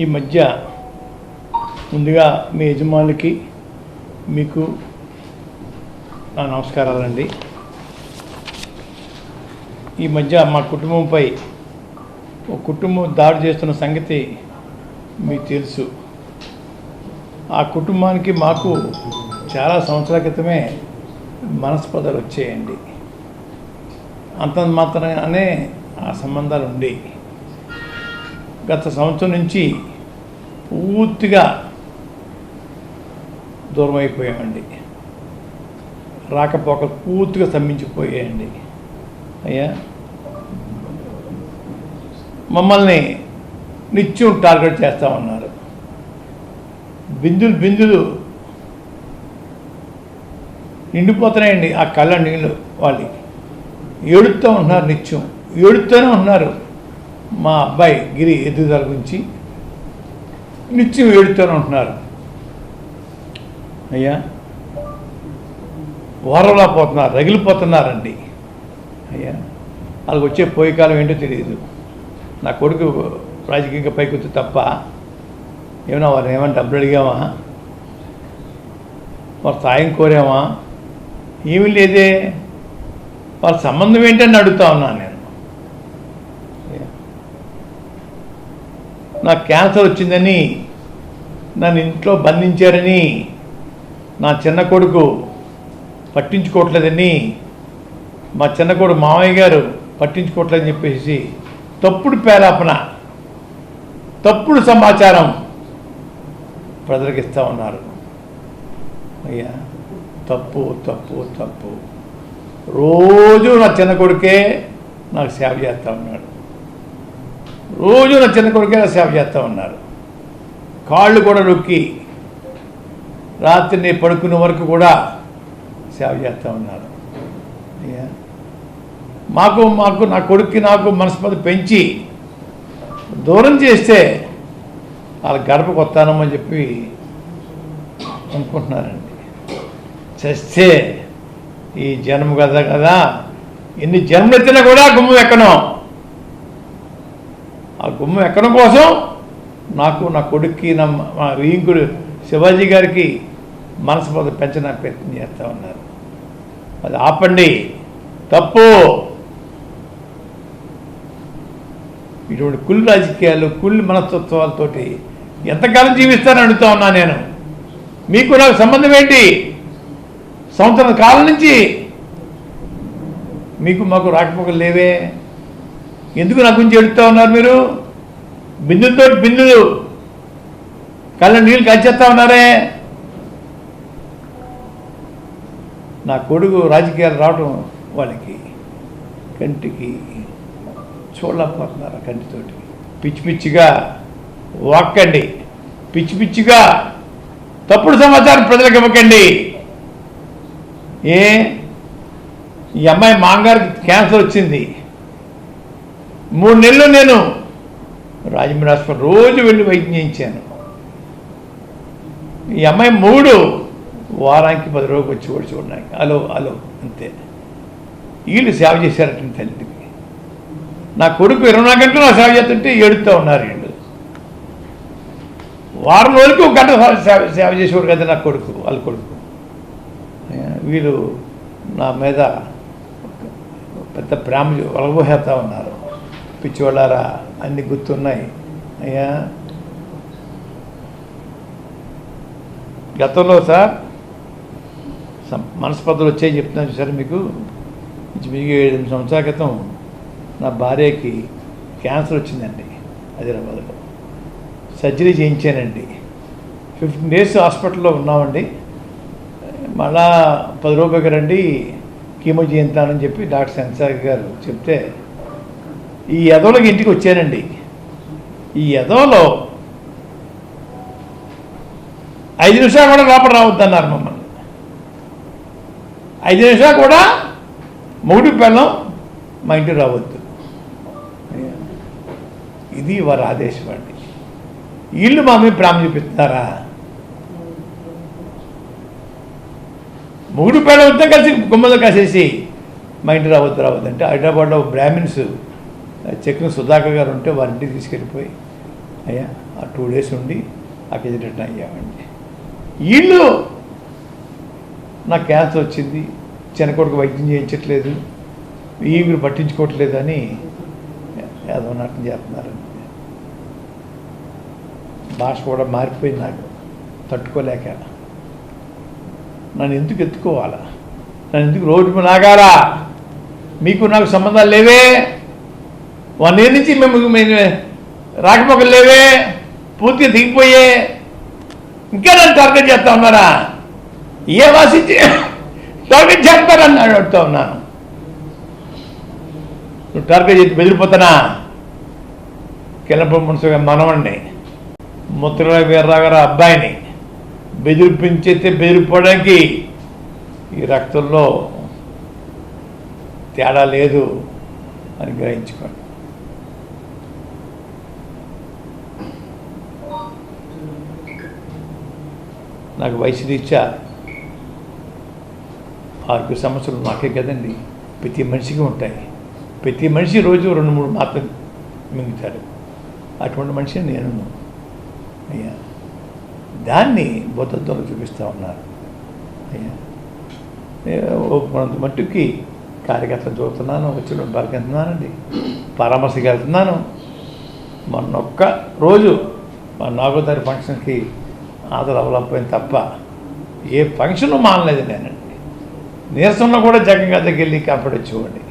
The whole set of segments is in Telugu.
ఈ మధ్య ముందుగా మీ యజమానులకి మీకు నా నమస్కారాలండి. ఈ మధ్య మా కుటుంబంపై ఒక కుటుంబం దాడి చేస్తున్న సంగతి మీకు తెలుసు. ఆ కుటుంబానికి మాకు చాలా సంవత్సరాల క్రితమే మనస్పర్ధలు వచ్చాయండి. అంత మాత్రమే ఆ సంబంధాలు ఉండి గత సంవత్సరం నుంచి పూర్తిగా దూరం అయిపోయామండి. రాకపోకలు పూర్తిగా స్తంభించిపోయాయండి. అయ్యా, మమ్మల్ని నిత్యం టార్గెట్ చేస్తూ ఉన్నారు. బిందులు నిండిపోతున్నాయండి ఆ కళ్ళ నీళ్ళు. వాళ్ళు ఏడుస్తూ ఉంటున్నారు, నిత్యం ఏడుస్తూనే ఉంటున్నారు. మా అబ్బాయి గిరి ఎదుగుదల గురించి నిత్యం ఏడుతూనే ఉంటున్నారు. అయ్యా, ఓరలా పోతున్నారు, రగిలిపోతున్నారండి. అయ్యా, వాళ్ళకి వచ్చే పోయే కాలం ఏంటో తెలియదు. నా కొడుకు రాజకీయంగా పైకి వచ్చి తప్ప ఏమన్నా వారిని ఏమైనా డబ్బులు అడిగామా, వారు సాయం కోరామా? ఏమీ లేదే. వాళ్ళ సంబంధం ఏంటని అడుగుతా ఉన్నాను నేను. నాకు క్యాన్సర్ వచ్చిందని నన్ను ఇంట్లో బంధించారని, నా చిన్న కొడుకు పట్టించుకోవట్లేదని, మా చిన్న కొడుకు మామయ్య గారు పట్టించుకోవట్లేదని చెప్పేసి తప్పుడు పేరాపన, తప్పుడు సమాచారం ప్రజలకు ఇస్తూ ఉన్నారు. అయ్యా, తప్పు తప్పు తప్పు. రోజు నా చిన్న కొడుకే నాకు సేవ చేస్తూ ఉన్నాడు. రోజు నా చిన్న కొడుకే నాకు సేవ చేస్తూ ఉన్నారు. కాళ్ళు కూడా నొక్కి రాత్రి నేను పడుకునే వరకు కూడా సేవ చేస్తూ ఉన్నారు. అయ్యా, మాకు నా కొడుక్కి నాకు మనస్పర్ధ పెంచి దూరం చేస్తే వాళ్ళ గడపకు వస్తానమని చెప్పి అనుకుంటున్నారండి. చేస్తే ఈ జన్మ కదా ఎన్ని జన్మలు ఎత్తినా కూడా గుమ్మం ఎక్కను. ఆ గుమ్మం ఎక్కడం కోసం నాకు, నా కొడుక్కి, మా వీంకుడు శివాజీ గారికి మనస్పర్ధ పెంచడానికి ప్రయత్నం చేస్తూ ఉన్నారు. అది ఆపండి, తప్పు. ఇటువంటి కుళ్ళు రాజకీయాలు, కుళ్ళు మనస్తత్వాలతోటి ఎంతకాలం జీవిస్తానని అడుగుతా ఉన్నా నేను. మీకు నాకు సంబంధం ఏంటి? సంవత్సరం కాలం నుంచి మీకు మాకు రాకపోకలు లేవే. ఎందుకు నా గురించి ఎడుతూ ఉన్నారు మీరు? బిందులు కళ్ళ నీళ్ళు కాల్చేస్తూ ఉన్నారే. నా కొడుకు రాజకీయాలు రావడం వాళ్ళకి కంటికి చూడలేకపోతున్నారు. కంటితోటి పిచ్చి పిచ్చిగా వాక్కండి, పిచ్చి పిచ్చిగా తప్పుడు సమాచారం ప్రజలకు ఇవ్వకండి. ఈ అమ్మాయి మాంగారికి క్యాన్సర్ వచ్చింది. 3 నెలలు నేను రాజమండ్రి హాస్పిటల్ రోజు వెళ్ళి వైద్యం చేయించాను. ఈ అమ్మాయి 3 వారానికి 10 రోజులు వచ్చి కూడా చూడడానికి అలో అంతే. వీళ్ళు సేవ చేశారట తల్లికి. నా కొడుకు 24 గంటలు నా సేవ చేస్తుంటే ఏడుస్తూ ఉన్నారు వీళ్ళు. వారం రోజులకి 1 గంట సేవ చేసేవారు కదా నా కొడుకు, వాళ్ళ కొడుకు. వీళ్ళు నా మీద పెద్ద ప్రేమ వలబోసేస్తూ ఉన్నారు. పిచ్చివాళ్ళారా, అన్నీ గుర్తున్నాయి. అయ్యా, గతంలో సార్ మనస్పర్ధలు వచ్చాయి చెప్తున్నాను సార్ మీకు. 7 సంవత్సరాల క్రితం నా భార్యకి క్యాన్సర్ వచ్చిందండి. హైదరాబాద్లో సర్జరీ చేయించానండి. 15 days హాస్పిటల్లో ఉన్నామండి. మళ్ళా 10 రూపాయలకి రండి కీమో చేయించానని చెప్పి డాక్టర్ సెన్సార్ గారు చెప్తే ఈ ఎదవలకి ఇంటికి వచ్చానండి. ఈ ఎదవలో 5 నిమిషాలు కూడా లోపల రావద్దన్నారు మమ్మల్ని. 5 నిమిషాలు కూడా మొగుడు పిల్లం మా ఇంటికి రావద్దు. ఇది వారి ఆదేశం అండి. వీళ్ళు మా మీద ప్రేమ చూపిస్తున్నారా? మొగుడు పిల్లం అంతా కలిసి గుమ్మలో కాసేసి మా ఇంటికి రావద్దంటే హైదరాబాద్లో బ్రాహ్మిన్స్ చక్రం సుధాకర్ గారు ఉంటే వారింటికి తీసుకెళ్ళిపోయి అయ్యా ఆ 2 days ఉండి అక్కడి రిటర్న్ అయ్యామండి. వీళ్ళు నాకు క్యాన్సర్ వచ్చింది, చిన్న కొడుకు వైద్యం చేయించట్లేదు, ఈగురు పట్టించుకోవట్లేదు అని ఏదో నాటం చేస్తున్నారండి. భాష కూడా మారిపోయింది, నాకు తట్టుకోలేక. నన్ను ఎందుకు ఎత్తుకోవాలా, నన్ను ఎందుకు రోడ్డు మీద నాగాలా, మీకు నాకు సంబంధాలు లేవే, 1 year నుంచి మేము రాకపోకలు లేవే, పూర్తిగా దిగిపోయే, ఇంకా నన్ను టార్గెట్ చేస్తా ఉన్నారా, ఏ వాసించి టార్గెట్ చేస్తారని అడుగుతా ఉన్నాను. నువ్వు టార్గెట్ చేసి బెదిరిపోతానా? కిరణపూడి మున్సిపల్ మనవండి ముత్తుల వీర్రావు గారు అబ్బాయిని బెదిరిపించేస్తే బెదిరిపోవడానికి ఈ రక్తంలో తేడా లేదు అని గ్రహించుకోండి. నాకు వయసు రీత్యా 6 సంవత్సరాలు నాకే కదండి, ప్రతి మనిషికి ఉంటాయి. ప్రతి మనిషి రోజు 2-3 మాత్రలు మింగుతాడు. అటువంటి మనిషిని నేను అయ్యా దాన్ని బోధత్వంలో చూపిస్తూ ఉన్నారు. అయ్యా కొంత మట్టుకి కార్యకర్తలు చూస్తున్నాను, వచ్చిన బలికెళ్తున్నానండి, పరామర్శకి వెళ్తున్నాను. మొన్న ఒక్క రోజు మా 4వ తారీఖు ఫంక్షన్కి హాజరు అవ్వలేకపోయింది తప్ప ఏ ఫంక్షన్ మానలేదు నేనండి. నీరసంలో కూడా జగంగా దగ్గరికి వెళ్ళి కాపాడొచ్చేవాడి.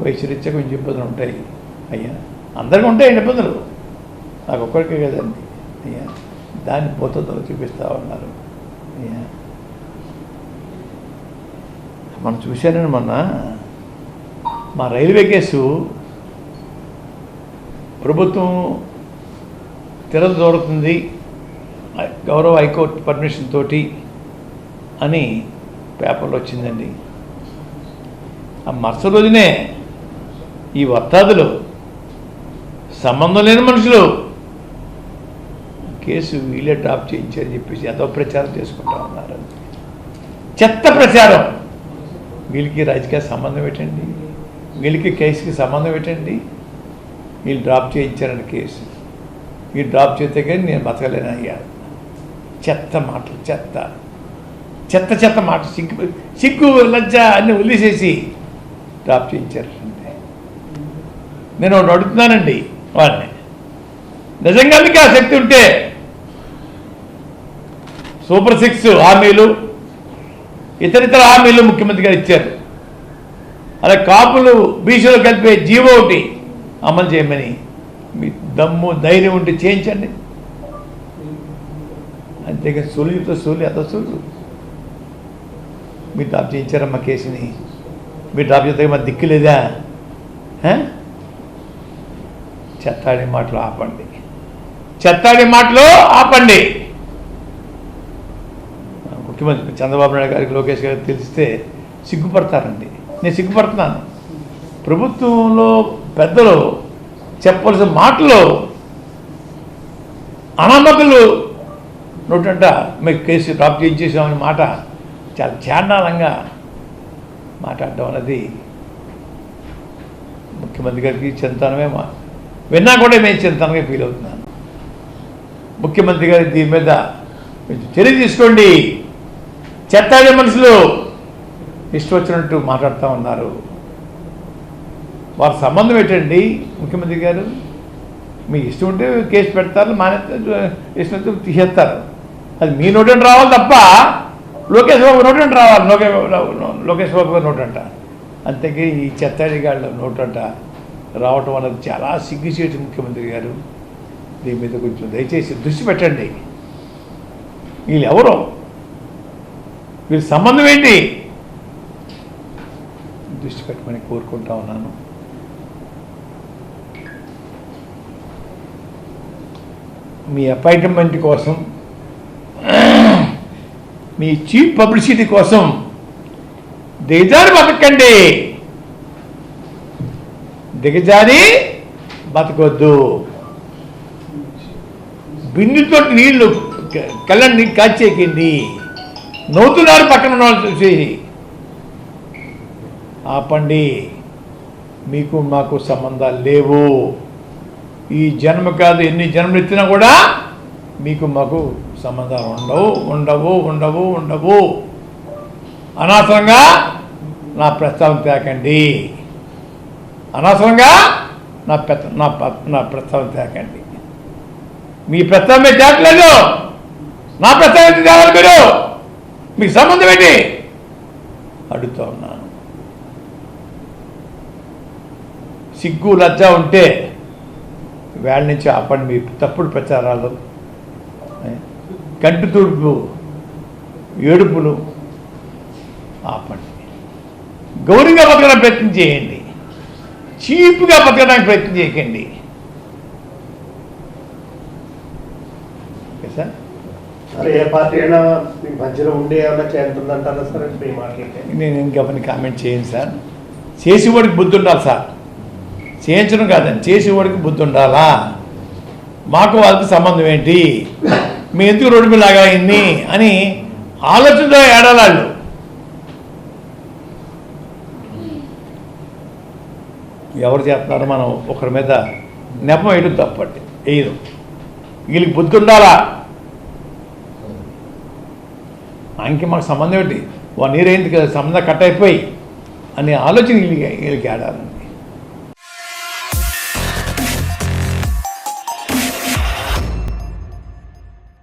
వయసు రీత్యా కొంచెం ఇబ్బందులు ఉంటాయి అయ్యా, అందరికీ ఉంటాయి ఇబ్బందులు, నాకు ఒక్కరికే కదండి అయ్యా. దాన్ని పోతుందో చూపిస్తూ ఉన్నారు అయ్యా. మనం చూశానని మొన్న మా రైల్వే కేసు ప్రభుత్వం దొరుకుతుంది గౌరవ హైకోర్టు పర్మిషన్ తోటి అని పేపర్లో వచ్చిందండి. ఆ మరుసటి రోజునే ఈ వత్తాదులు సంబంధం లేని మనుషులు కేసు వీళ్ళే డ్రాప్ చేయించారని చెప్పేసి ఏదో ప్రచారం చేసుకుంటా ఉన్నారు. చెత్త ప్రచారం. వీళ్ళకి రాజకీయ సంబంధం ఏంటండి, వీళ్ళకి కేసుకి సంబంధం ఏంటండి? వీళ్ళు డ్రాప్ చేయించారని కేసు, వీళ్ళు డ్రాప్ చేస్తే కానీ నేను బతకలేను అయ్యాను. చెత్త మాటలు, చెత్త చెత్త చెత్త మాటలు, సిగ్గు లజ్జ అన్నీ వదిలేసేసి డ్రాప్ చేయించారు. నేను ఒకటి అడుగుతున్నానండి వాళ్ళని, నిజంగా మీకు ఆ శక్తి ఉంటే సూపర్ 6 హామీలు, ఇతరితర హామీలు ముఖ్యమంత్రి గారు ఇచ్చారు. అలా కాపులు బీసీలో కలిపే జీవో ఒకటి అమలు చేయమని మీ దమ్ము ధైర్యం ఉంటే చేయించండి. అంతేగాని సూలితో సూలి అదో సూలు మీరు డ్రాప్ చేయించారమ్మా కేసుని, మీరు డ్రాప్ చేస్తే మా దిక్కు లేదా? చెత్తాడి మాటలు ఆపండి, చెత్తాడి మాటలు ఆపండి. ముఖ్యమంత్రి చంద్రబాబు నాయుడు గారికి, లోకేష్ గారికి తెలిస్తే సిగ్గుపడతారండి. నేను సిగ్గుపడుతున్నాను. ప్రభుత్వంలో పెద్దలు చెప్పవలసిన మాటలు అనామకులు నోటంట మీకు కేసు డ్రాప్ చేయించేసామని మాట చాలా చాండాలంగా మాట్లాడడం అనేది ముఖ్యమంత్రి గారికి చింతనమే. విన్నా కూడా మేము చింతనగా ఫీల్ అవుతున్నాను. ముఖ్యమంత్రి గారి దీని మీద చర్య తీసుకోండి. చెత్తాడే మనుషులు ఇష్టం వచ్చినట్టు మాట్లాడుతూ ఉన్నారు. వారి సంబంధం ఏంటండి? ముఖ్యమంత్రి గారు మీ ఇష్టం ఉంటే కేసు పెడతారు, ఇష్టం తీసేస్తారు. అది మీ నోటంట రావాలి తప్ప లోకేష్ బాబు నోటంట రావాలి. లోకేష్ బాబు గారు నోటంట, అంతేకి ఈ చెత్తాడి గాళ్ళ నోటంట రావటం అనేది చాలా సిగ్గుచేటు. ముఖ్యమంత్రి గారు దీని మీద కొంచెం దయచేసి దృష్టి పెట్టండి. వీళ్ళు ఎవరో, వీళ్ళ సంబంధం ఏంటి దృష్టి పెట్టమని కోరుకుంటా ఉన్నాను. మీ అపాయింట్మెంట్ కోసం, మీ చీప్ పబ్లిసిటీ కోసం దిగజారి బతకండి. దిగజారి బతకొద్దు. బిందుతో నీళ్లు కళ్ళని కాచేకండి. నవ్వుతున్నారు పక్కన వాళ్ళు చూసి. ఆపండి. మీకు మాకు సంబంధాలు లేవు. ఈ జన్మ కాదు ఎన్ని జన్మలు ఎత్తినా కూడా మీకు మాకు సంబంధాలు ఉండవు ఉండవు ఉండవు ఉండవు. అనవసరంగా నా ప్రస్తావన తేకండి, అనవసరంగా నా ప్రస్తావన తేకండి. మీ ప్రస్తావన మీరు తేకలేదు, నా ప్రస్తావన తేవాలి. మీరు మీకు సంబంధం ఏంటి అడుగుతూ ఉన్నాను. సిగ్గు లజ్జ ఉంటే వేళ నుంచి ఆపండి మీ తప్పుడు ప్రచారాలు, కంటి తుడుపు ఏడుపులు ఆపండి. గౌరవంగా బతకడానికి ప్రయత్నం చేయండి, చీప్గా బతకడానికి ప్రయత్నం చేయకండి. Okay sir. సరే, ఏ పార్టీ అయినా మీ మధ్యలో ఉండే ఏమైనా చేస్తుందంటారా సార్? మీ మాటలకి నేను ఇంకెవరిని కామెంట్ చేయను సార్. చేసేవాడికి బుద్ధి ఉండాలి సార్, చేయించడం కాదండి, చేసేవాడికి బుద్ధి ఉండాలా. మాకు వాళ్ళకి సంబంధం ఏంటి, మీ ఎందుకు రోడ్డు మీద లాగాయింది అని ఆలోచనతో ఏడాలాళ్ళు. ఎవరు చేస్తున్నారో మనం ఒకరి మీద నెపం వేయడం తప్పండి, వేయదు. వీళ్ళకి బుద్ధి ఉండాలా. ఆయనకి మాకు సంబంధం ఏంటి, 1 year అయింది కదా, సంబంధం కట్ అయిపోయి అనే ఆలోచన వీళ్ళకి ఏడాలండి.